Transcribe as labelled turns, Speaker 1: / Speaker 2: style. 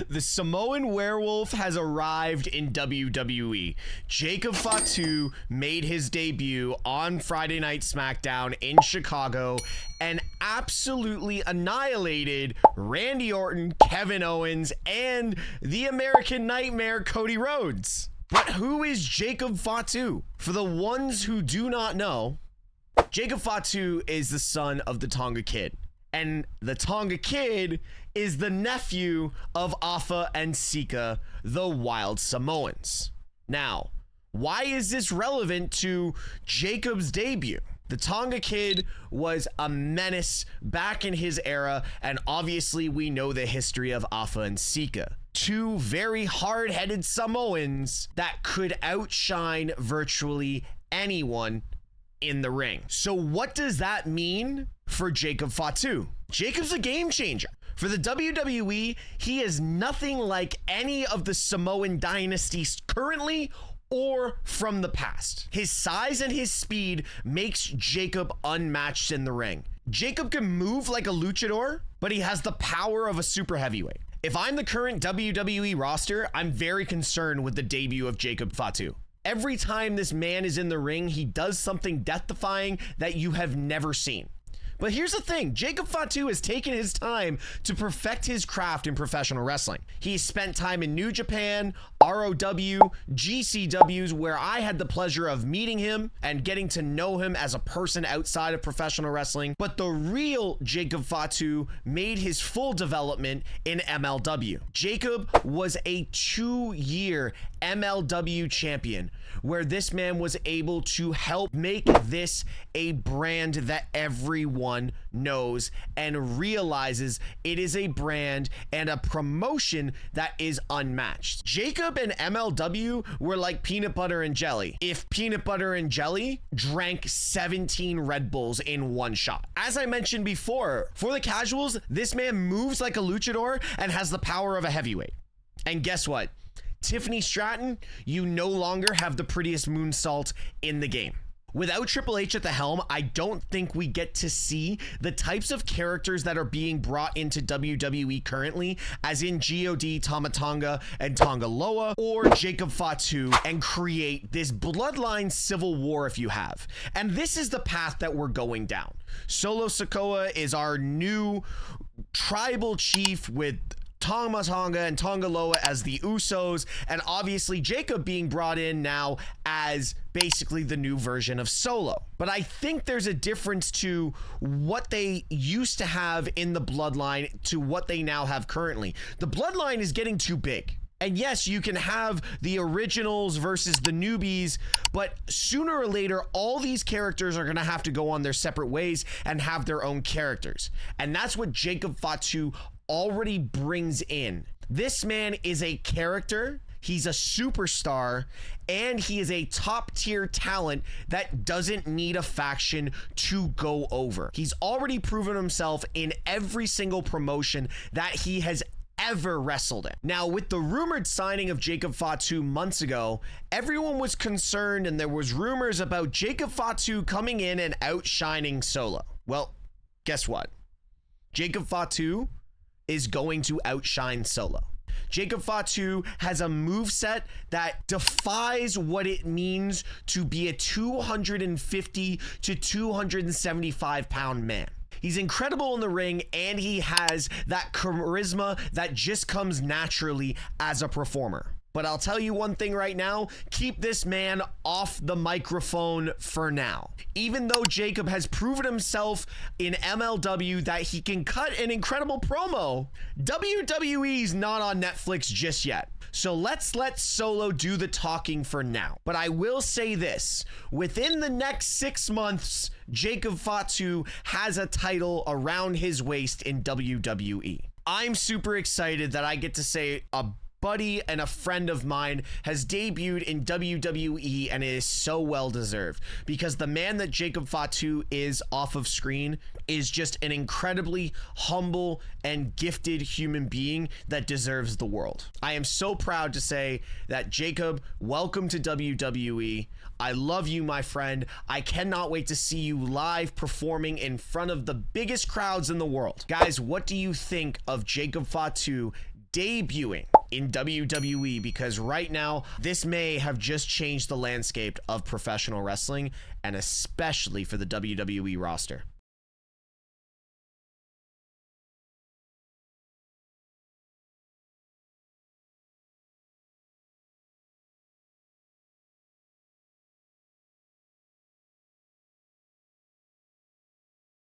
Speaker 1: The Samoan Werewolf has arrived in WWE. Jacob Fatu made his debut on Friday Night SmackDown in Chicago and absolutely annihilated Randy Orton, Kevin Owens, and the American Nightmare, Cody Rhodes. But who is Jacob Fatu? For the ones who do not know, Jacob Fatu is the son of the Tonga Kid. And the Tonga Kid is the nephew of Afa and Sika, the Wild Samoans. Now, why is this relevant to Jacob's debut? The Tonga Kid was a menace back in his era, and obviously we know the history of Afa and Sika. Two very hard-headed Samoans that could outshine virtually anyone in the ring. So what does that mean for Jacob Fatu? Jacob's a game changer. For the WWE, he is nothing like any of the Samoan dynasties currently or from the past. His size and his speed makes Jacob unmatched in the ring. Jacob can move like a luchador, but he has the power of a super heavyweight. If I'm the current WWE roster, I'm very concerned with the debut of Jacob Fatu. Every time this man is in the ring, he does something death-defying that you have never seen. But here's the thing, Jacob Fatu has taken his time to perfect his craft in professional wrestling. He's spent time in New Japan, ROW, GCWs, where I had the pleasure of meeting him and getting to know him as a person outside of professional wrestling. But the real Jacob Fatu made his full development in MLW. Jacob was a 2-year MLW champion, where this man was able to help make this a brand that everyone knows and realizes it is a brand and a promotion that is unmatched. Jacob and MLW were like peanut butter and jelly if peanut butter and jelly drank 17 Red Bulls in one shot. As I mentioned before, for the casuals, this man moves like a luchador and has the power of a heavyweight. And guess what? Tiffany Stratton, you no longer have the prettiest moonsault in the game. Without Triple H at the helm, I don't think we get to see the types of characters that are being brought into WWE currently, as in God, Tama Tonga, and Tonga Loa, or Jacob Fatu, and create this bloodline civil war if you have. And this is the path that we're going down. Solo Sikoa is our new tribal chief with Tama Tonga and Tonga Loa as the Usos, and obviously Jacob being brought in now as basically the new version of Solo. But I think there's a difference to what they used to have in the Bloodline to what they now have currently. The Bloodline is getting too big. And yes, you can have the originals versus the newbies, but sooner or later, all these characters are going to have to go on their separate ways and have their own characters. And that's what Jacob Fatu already brings in. This man is a character, he's a superstar, and he is a top tier talent that doesn't need a faction to go over. He's already proven himself in every single promotion that he has ever wrestled in. Now, with the rumored signing of Jacob Fatu months ago, everyone was concerned and there was rumors about Jacob Fatu coming in and outshining Solo. Well, guess what? Jacob Fatu is going to outshine Solo. Jacob Fatu has a moveset that defies what it means to be a 250 to 275 pound man. He's incredible in the ring, and he has that charisma that just comes naturally as a performer. But I'll tell you one thing right now, keep this man off the microphone for now. Even though Jacob has proven himself in MLW that he can cut an incredible promo, WWE's not on Netflix just yet. So let's let Solo do the talking for now. But I will say this, within the next 6 months, Jacob Fatu has a title around his waist in WWE. I'm super excited that I get to say a buddy and a friend of mine has debuted in WWE, and it is so well deserved, because the man that Jacob Fatu is off of screen is just an incredibly humble and gifted human being that deserves the world. I am so proud to say that Jacob, welcome to WWE. I love you, my friend. I cannot wait to see you live performing in front of the biggest crowds in the world. Guys, what do you think of Jacob Fatu debuting in WWE, because right now this may have just changed the landscape of professional wrestling, and especially for the WWE roster.